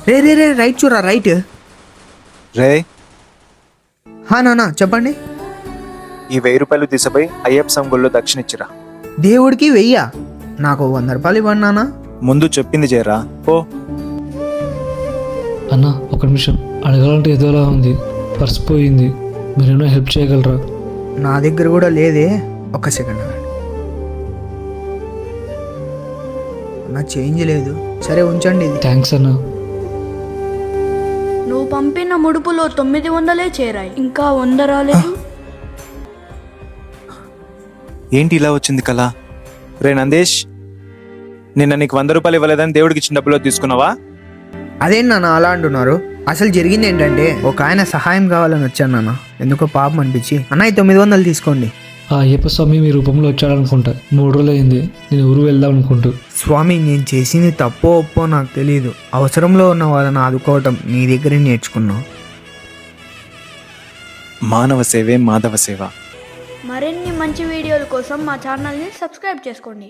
రే రే రే right చూరా right. రే నానా చెప్పండి. ఈ 1000 రూపాయలు తీసుకుపోయి అయ్యప్ప స్వామి గుళ్ళో దక్షిణ ఇచ్చిరా. దేవుడికి 1000? నాకు 100 రూపాయలు ఇవ్వండి నాన్న. ముందు చెప్పింది చేయరా ఓ. అన్న ఒక నిమిషం, అడగాలంటే ఏదోలా ఉంది, పర్స్ పోయింది, మీరేమైనా హెల్ప్ చేయగలరా? నా దగ్గర కూడా లేదే, ఒక్క సెకండ్. నా చేంజ్ లేదు. సరే ఉంచండి ఇది. థ్యాంక్స్ అన్న. నువ్వు పంపిన ముడుపులో 900 చేరాయి, ఇంకా 100 రాలేదు. ఏంటి ఇలా వచ్చింది కళ? రే నందేష్, నిన్న నీకు 100 రూపాయలు ఇవ్వలేదని దేవుడికి ఇచ్చిన డబ్బులో తీసుకున్నావా? అదేంటి నాన్న అలా అంటున్నారు? అసలు జరిగింది ఏంటంటే ఒక ఆయన సహాయం కావాలని వచ్చాను నాన్న. ఎందుకో పాపం అనిపించి, అన్న ఈ 900 తీసుకోండి. ఆ అయ్యప్ప స్వామి మీ రూపంలో వచ్చాడనుకుంటా. 3 రోజులు అయింది నేను ఊరు వెళ్దాం అనుకుంటూ. స్వామి, నేను చేసింది తప్పో ఒప్పో నాకు తెలియదు. అవసరంలో ఉన్న వాళ్ళని ఆదుకోవటం నీ దగ్గరే నేర్చుకున్నావు. మానవ సేవే మాధవ సేవ. మరిన్ని మంచి వీడియోల కోసం మా ఛానల్ని సబ్స్క్రైబ్ చేసుకోండి.